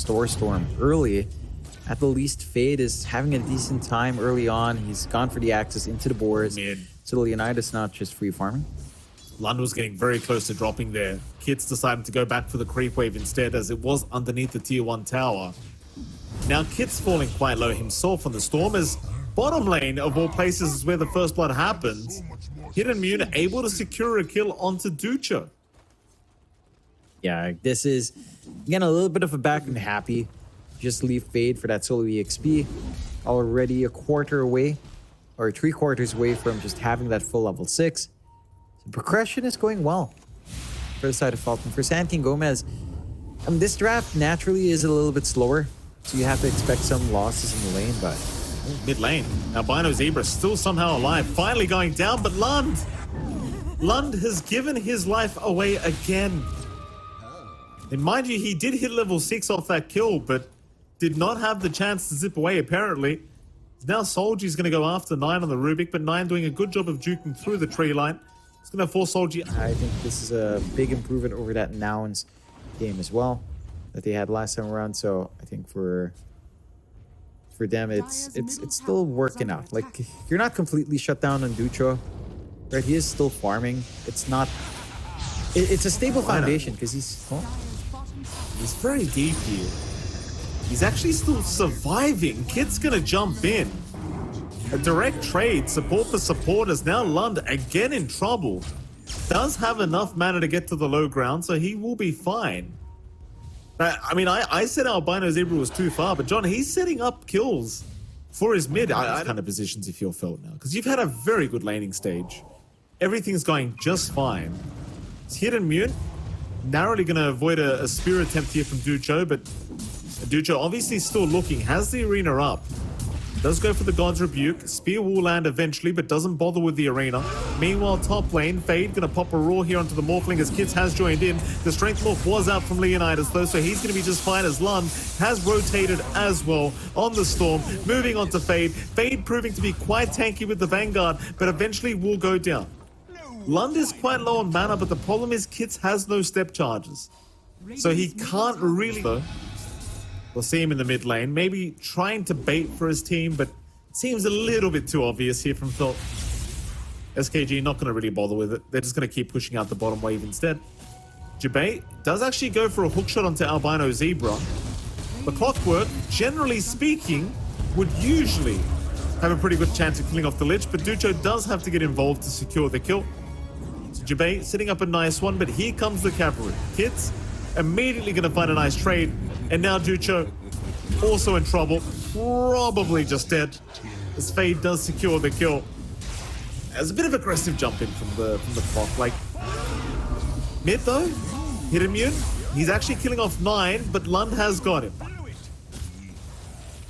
that Storm early. At the least, Fade is having a decent time early on. He's gone for the access into the boards. So Leonidas not just free farming. Lund was getting very close to dropping there. Kit's decided to go back for the creep wave instead, as it was underneath the tier 1 tower. Now Kit's falling quite low himself on the Storm, as bottom lane of all places is where the first blood happens. Hidden Mune able to secure a kill onto Ducho. Yeah, this is, again, a little bit of a back and happy. Just leave Fade for that solo EXP. Already a quarter away, or 3/4 away from just having that full level 6. So progression is going well for the side of Falcon. For Santi and Gómez, this draft naturally is a little bit slower, so you have to expect some losses in the lane, but... Mid lane, Albino Zebra still somehow alive, finally going down, but Lund has given his life away again. And mind you, he did hit level 6 off that kill, but did not have the chance to zip away, apparently. Now Soldier's going to go after 9 on the Rubik, but 9 doing a good job of juking through the tree line. It's going to force Soldier. I think this is a big improvement over that Nouns game as well that they had last time around. So I think for them, it's still working out. Like, you're not completely shut down on Ducho, right? He is still farming. It's not... It's a stable foundation because he's... Oh. He's very deep here. He's actually still surviving. Kit's gonna jump in. A direct trade, support for supporters. Now Lund again in trouble. Does have enough mana to get to the low ground, so he will be fine. I mean, I said Albino Zebra was too far, but John, he's setting up kills for his mid. I kind of positions if you're felt now, because you've had a very good laning stage. Everything's going just fine. It's Hidden Mune. Narrowly going to avoid a spear attempt here from Ducho, but Ducho obviously still looking, has the arena up. Does go for the God's Rebuke. Spear will land eventually, but doesn't bother with the arena. Meanwhile, top lane, Fade going to pop a roar here onto the Morphling as Kits has joined in. The Strength Morph was out from Leonidas though, so he's going to be just fine as Lund has rotated as well on the Storm. Moving on to Fade. Fade proving to be quite tanky with the Vanguard, but eventually will go down. Lund is quite low on mana, but the problem is Kits has no step charges. So he can't really... We'll see him in the mid lane, maybe trying to bait for his team, but it seems a little bit too obvious here from Phil. SKG not going to really bother with it. They're just going to keep pushing out the bottom wave instead. Jabay does actually go for a hook shot onto Albino Zebra. The Clockwork, generally speaking, would usually have a pretty good chance of killing off the Lich, but Ducho does have to get involved to secure the kill. So Jabay setting up a nice one, but here comes the cavalry. Kits immediately going to find a nice trade, and now Ducho also in trouble, probably just dead, as Fade does secure the kill. There's a bit of aggressive jump in from the clock, like mid though, Hidden Mune, he's actually killing off 9, but Lund has got him.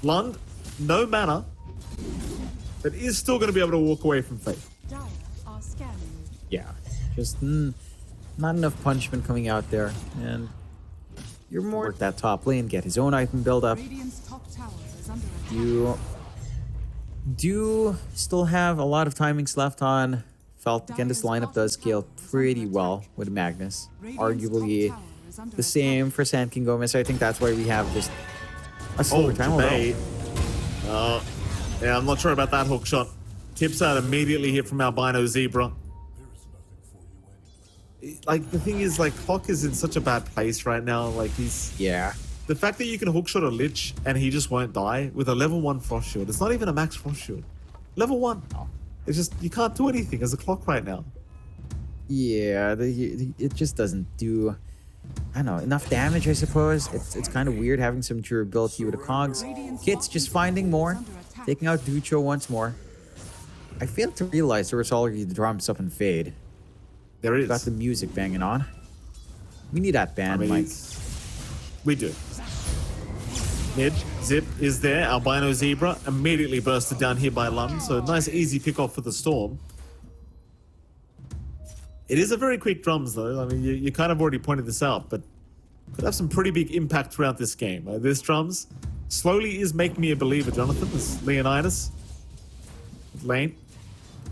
Lund, no mana, but is still going to be able to walk away from Fade. Yeah, just not enough punishment coming out there, and you're more at that top lane, get his own item build up. You do still have a lot of timings left on Felt. Again, this lineup does scale pretty well with Magnus. Arguably the same for Sand King Gómez. I think that's why we have just a slower time. Yeah, I'm not sure about that hook shot. Tips out immediately here from Albino Zebra. Like, the thing is, like, Hawk is in such a bad place right now. Like, he's... Yeah. The fact that you can hookshot a Lich and he just won't die with a level 1 Frost Shield. It's not even a max Frost Shield. Level 1. It's just, you can't do anything as a clock right now. Yeah, it just doesn't do, I don't know, enough damage, I suppose. It's kind of weird having some durability with the cogs. Kit's just finding more, taking out Ducho once more. I failed to realize there was already the drums up in Fade. There is. Got the music banging on. We need that band, Mike. We do. Mid, Zip is there. Albino Zebra immediately bursted down here by Lund. So nice easy pick off for the Storm. It is a very quick drums though. I mean, you kind of already pointed this out, but could have some pretty big impact throughout this game. This drums slowly is making me a believer, Jonathan. This Leonidas. Lane.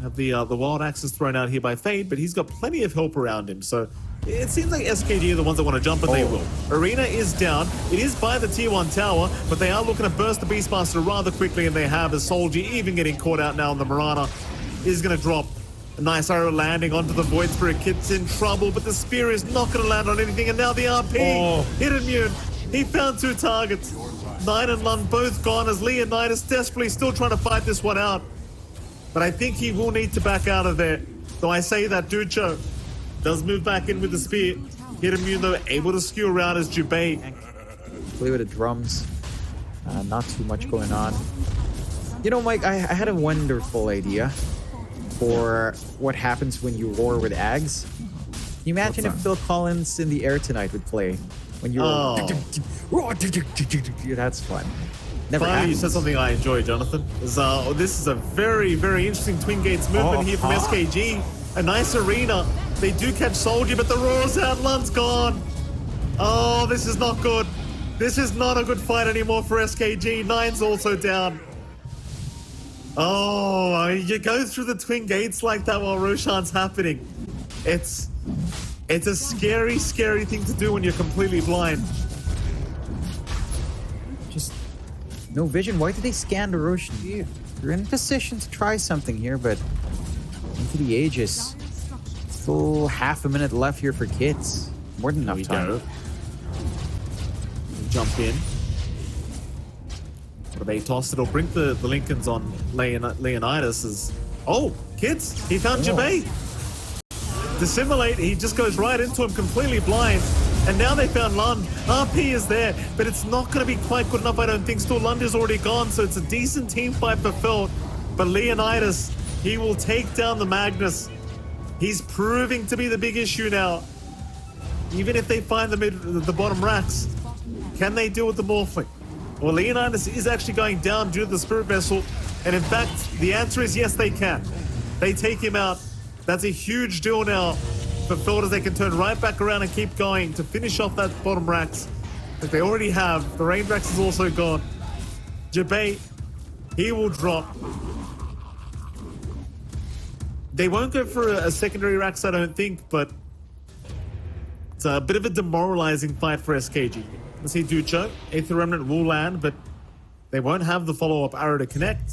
Have the wild axes thrown out here by Fade, but he's got plenty of help around him. So It seems like SKG are the ones that want to jump, and they will. Arena is down. It is by the tier 1 tower, but they are looking to burst the Beastmaster rather quickly, and they have a Soldier even getting caught out now, and the Mirana is going to drop. A nice arrow landing onto the Void Spirit. Kit's in trouble, but the Spear is not going to land on anything, and now the RP hit immune. He found 2 targets. Knight and Lund both gone as Leonidas desperately still trying to fight this one out. But I think he will need to back out of there. Though I say that Ducho does move back in with the spear. Hit immune though, able to skew around as Jubei. Play with the drums. Not too much going on. You know, Mike, I had a wonderful idea for what happens when you roar with Ags. Can you imagine if Phil Collins in the air tonight would play? When you that's fun. Never Finally, you happens. said something I enjoy, Jonathan. This is a very, very interesting Twin Gates movement here from SKG. A nice arena. They do catch Soldier, but the roar's out. Lund's gone. Oh, this is not good. This is not a good fight anymore for SKG. Nine's also down. Oh, you go through the Twin Gates like that while Roshan's happening. It's a scary, scary thing to do when you're completely blind. Just no vision. Why did they scan the Roshan? You're in position to try something here, but into the Aegis. Still half a minute left here for kids. More than enough time. Jump in. What a toss. It'll bring the Lincolns on Leonidas. Oh, kids, he found Jabay. Dissimulate, he just goes right into him, completely blind. And now they found Lund. RP is there, but it's not going to be quite good enough, I don't think. Still, Lund is already gone, so it's a decent team fight for Felt. But Leonidas, he will take down the Magnus. He's proving to be the big issue now. Even if they find the bottom racks, can they deal with the Morphling? Well, Leonidas is actually going down due to the Spirit Vessel. And in fact, the answer is yes, they can. They take him out. That's a huge deal now for Felt as they can turn right back around and keep going to finish off that bottom racks that they already have. The range racks is also gone. Jabay, he will drop. They won't go for a secondary racks, I don't think, but it's a bit of a demoralizing fight for SKG. Let's see Ducho. Aether Remnant will land, but they won't have the follow-up arrow to connect.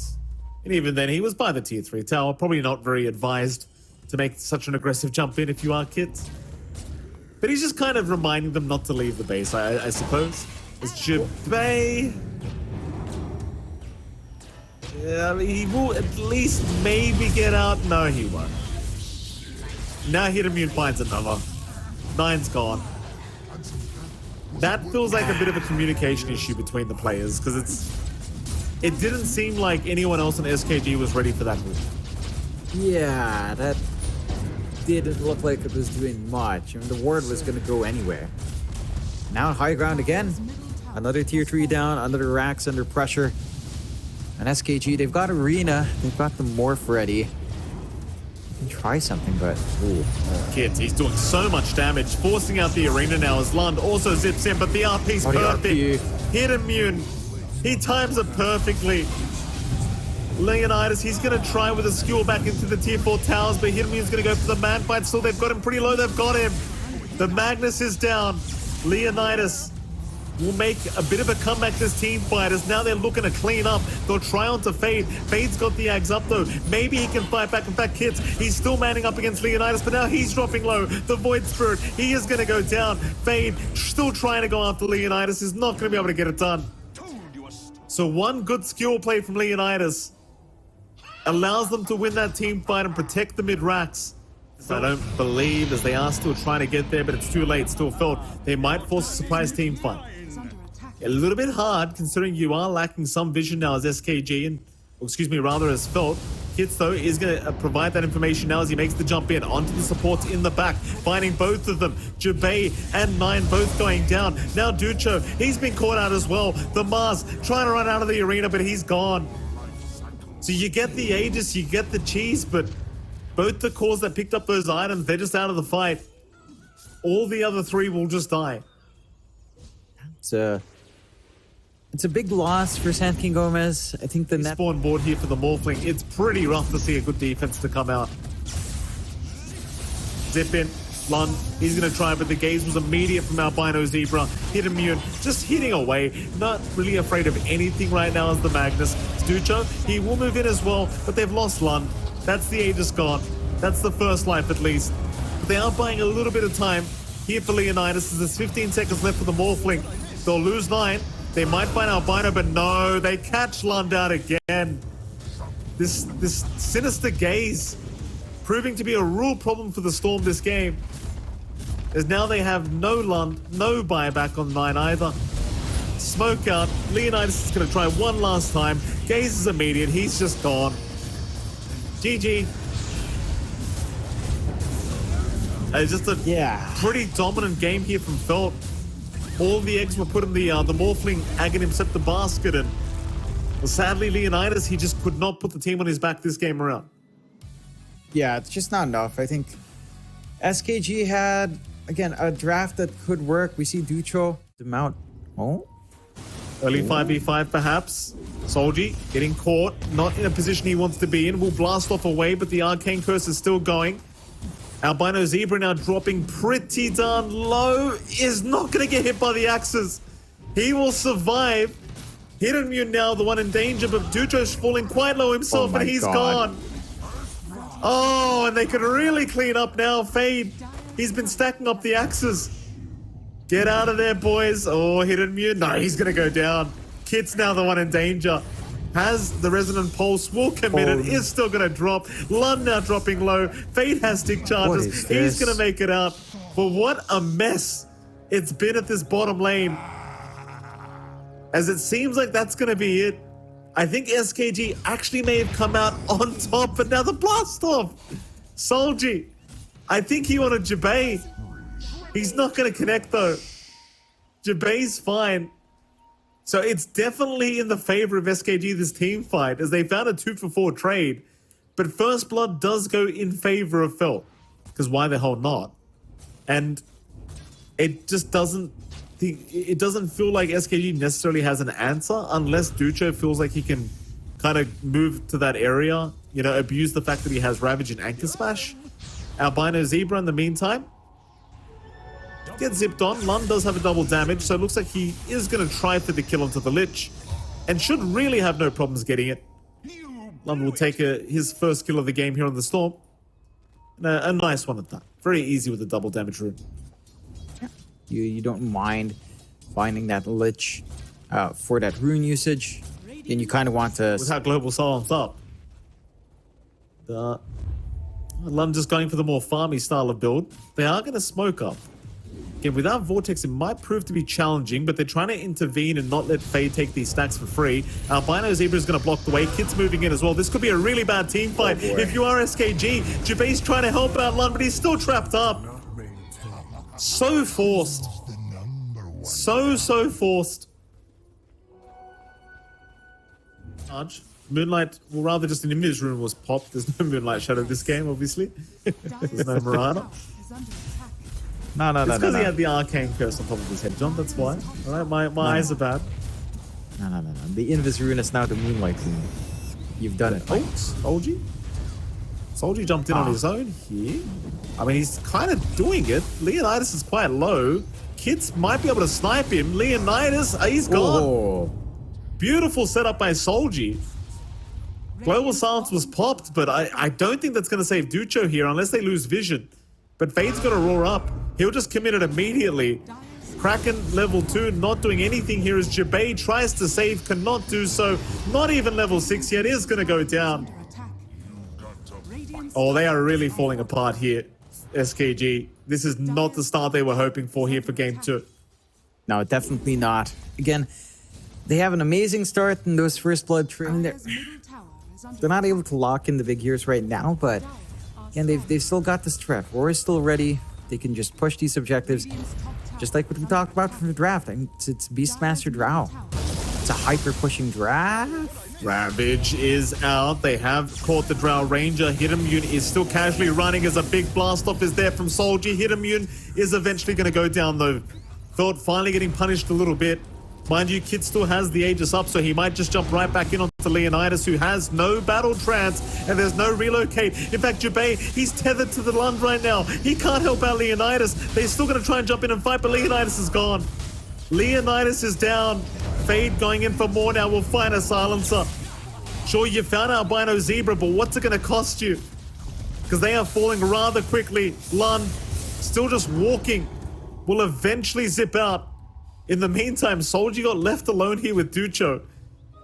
And even then, he was by the tier 3 tower. Probably not very advised to make such an aggressive jump in if you are kids. But he's just kind of reminding them not to leave the base, I suppose. It's Jubei. Yeah, he will at least maybe get out. No, he won't. Now Hidamune finds another. Nine's gone. That feels like a bit of a communication issue between the players, because it didn't seem like anyone else in SKG was ready for that move. Yeah, that didn't look like it was doing much. I mean, the ward was going to go anywhere. Now high ground again. Another tier 3 down, another racks under pressure. And SKG, they've got Arena. They've got the Morph ready. They can try something, but... Ooh. Kids, he's doing so much damage, forcing out the Arena now as Lund also zips in, but the RP's perfect. Hit immune. He times it perfectly. Leonidas, he's going to try with a skewer back into the tier 4 towers, but Hidamune is going to go for the man fight. Still, they've got him pretty low. They've got him. The Magnus is down. Leonidas will make a bit of a comeback this team fight as now they're looking to clean up. They'll try on to Fade. Fade's got the Ags up though. Maybe he can fight back. In fact, Kids, he's still manning up against Leonidas, but now he's dropping low. The Void Spirit, he is going to go down. Fade still trying to go after Leonidas, is not going to be able to get it done. So one good skill play from Leonidas allows them to win that team fight and protect the mid-racks. So I don't believe, as they are still trying to get there, but it's too late. Still Felt they might force a surprise team fight. A little bit hard considering you are lacking some vision now as SKG, and excuse me, rather as Felt. Kitz though is going to provide that information now as he makes the jump in onto the supports in the back, finding both of them. Jubei and Nine both going down. Now Ducho, he's been caught out as well. The Mars trying to run out of the arena, but he's gone. So you get the Aegis, you get the cheese, but both the cores that picked up those items, they're just out of the fight. All the other 3 will just die. It's a big loss for Sand King Gómez. I think the net Spawn board here for the Morphling. It's pretty rough to see a good defense to come out. Zip in. Lund, he's going to try, but the gaze was immediate from Albino Zebra. Hit immune, just hitting away. Not really afraid of anything right now as the Magnus. Ducho, he will move in as well, but they've lost Lund. That's the Aegis gone. That's the first life at least. But they are buying a little bit of time here for Leonidas as there's 15 seconds left for the Morphling. They'll lose 9. They might find Albino, but no, they catch Lund out again. This sinister gaze proving to be a real problem for the Storm this game. As now they have no Lund, no buyback on 9 either. Smoke out. Leonidas is going to try one last time. Gaze is immediate. He's just gone. GG. It's just a pretty dominant game here from Felt. All the eggs were put in the Morphling Aghanim Scepter basket, and well, sadly Leonidas, he just could not put the team on his back this game around. Yeah, it's just not enough. I think SKG had, again, a draft that could work. We see Ducho, the mount. Oh? Early 5v5 perhaps. Solji getting caught, not in a position he wants to be in, will blast off away, but the Arcane Curse is still going. Albino Zebra now dropping pretty darn low, is not going to get hit by the axes. He will survive. Hidden Immune now, the one in danger, but Ducho's falling quite low himself, and he's gone. Oh, and they could really clean up now. Fade, he's been stacking up the axes. Get out of there, boys. Oh, Hidden Immune. No, he's going to go down. Kit's now the one in danger. Has the Resonant Pulse, will commit it, is still going to drop. Lund now dropping low. Fade has stick charges. He's going to make it out. But what a mess it's been at this bottom lane. As it seems like that's going to be it. I think SKG actually may have come out on top, but now the blast off. Solji, I think he wanted Jabay. He's not going to connect though. Jabay's fine. So it's definitely in the favor of SKG, this team fight, as they found a 2-for-4 trade. But First Blood does go in favor of Felt, because why the hell not? And it just doesn't feel like SKG necessarily has an answer unless Ducho feels like he can kind of move to that area, you know, abuse the fact that he has Ravage and Anchor Smash. Albino Zebra in the meantime gets zipped on. Lund does have a double damage, so it looks like he is going to try for the kill onto the Lich and should really have no problems getting it. Lund will take his first kill of the game here on the Storm. And a nice one at that. Very easy with a double damage rune. You don't mind finding that Lich for that rune usage, and you kind of want to... With how Global Silence up. Lund just going for the more farmy style of build. They are going to smoke up. Again, without Vortex, it might prove to be challenging, but they're trying to intervene and not let Fade take these stacks for free. Albino Zebra is going to block the way. Kid's moving in as well. This could be a really bad team fight. If you are SKG, Jabay's trying to help out Lund, but he's still trapped up. So forced. So forced. Charge. Moonlight, well, rather just an image room was popped. There's no Moonlight Shadow this game, obviously. There's no Marana. No. It's because he had the Arcane Curse on top of his head, John. That's why. All right, my eyes are bad. No. The Invis rune is now the Moonlight rune. You've done it. Oh, Solji jumped in on his own here. I mean, he's kind of doing it. Leonidas is quite low. Kids might be able to snipe him. Leonidas, he's gone. Oh. Beautiful setup by Solji. Global Silence was popped, but I don't think that's going to save Ducho here unless they lose vision. But Fade's going to roar up. He'll just commit it immediately. Kraken level 2, not doing anything here as Jabay tries to save, cannot do so. Not even level 6 yet, is going to go down. Oh, they are really falling apart here, SKG. This is not the start they were hoping for here for game 2. No, definitely not. Again, they have an amazing start in those First Blood trades. They're not able to lock in the big heroes right now, but again, they've still got this threat. Roar is still ready. They can just push these objectives, just like what we talked about from the draft. I mean, it's Beastmaster Drow. It's a hyper-pushing draft. Ravage is out. They have caught the Drow Ranger. Hidamune is still casually running as a big blast off is there from Solji. Hidamune is eventually going to go down though. Thought finally getting punished a little bit. Mind you, Kid still has the Aegis up, so he might just jump right back in onto Leonidas, who has no battle trance, and there's no relocate. In fact, Jubei, he's tethered to the Lund right now. He can't help out Leonidas. They're still going to try and jump in and fight, but Leonidas is gone. Leonidas is down. Fade going in for more now. We'll find a silencer. Sure, you found Albino Zebra, but what's it going to cost you? Because they are falling rather quickly. Lund, still just walking, will eventually zip out. In the meantime, Soldier got left alone here with Ducho.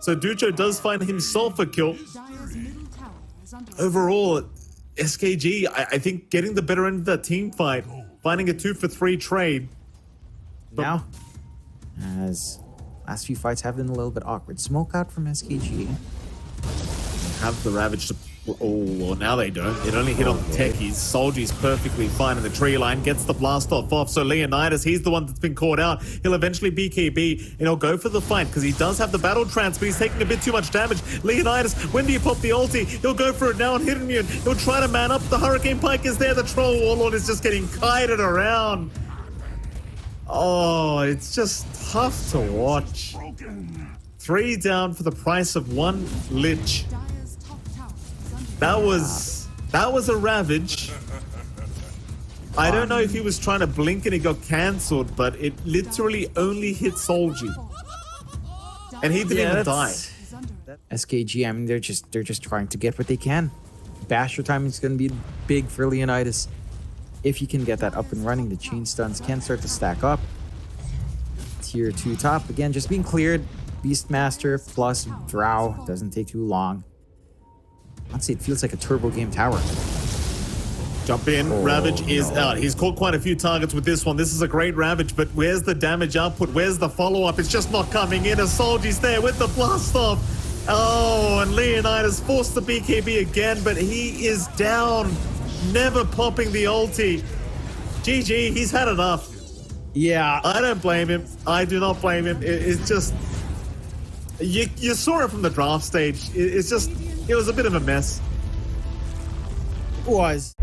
So Ducho does find himself a kill. Overall, SKG, I think getting the better end of that team fight, finding a 2-for-3 trade. Now, as last few fights have been a little bit awkward. Smoke out from SKG. Have the Ravage to... Oh, well, now they don't. It only hit on the techies. Soldier's perfectly fine in the tree line. Gets the blast off. So Leonidas, he's the one that's been caught out. He'll eventually BKB, and he'll go for the fight because he does have the battle trance, but he's taking a bit too much damage. Leonidas, when do you pop the ulti? He'll go for it now on Hidden Immune. He'll try to man up. The Hurricane Pike is there. The Troll Warlord is just getting kited around. Oh, it's just tough to watch. 3 down for the price of 1 Lich. That was a Ravage. I don't know if he was trying to blink and it got cancelled, but it literally only hit Solji. And he didn't even die. SKG, I mean, they're just trying to get what they can. Basher timing is going to be big for Leonidas. If you can get that up and running, the chain stuns can start to stack up. Tier 2 top, again, just being cleared. Beastmaster plus Drow, doesn't take too long. Honestly, it feels like a turbo game tower. Jump in, Ravage is out. He's caught quite a few targets with this one. This is a great Ravage, but where's the damage output? Where's the follow-up? It's just not coming in. A Soldier's there with the blast off. Oh, and Leonidas forced the BKB again, but he is down. Never popping the ulti. GG, he's had enough. Yeah. I don't blame him. I do not blame him. It's just... You saw it from the draft stage. It was a bit of a mess. It was.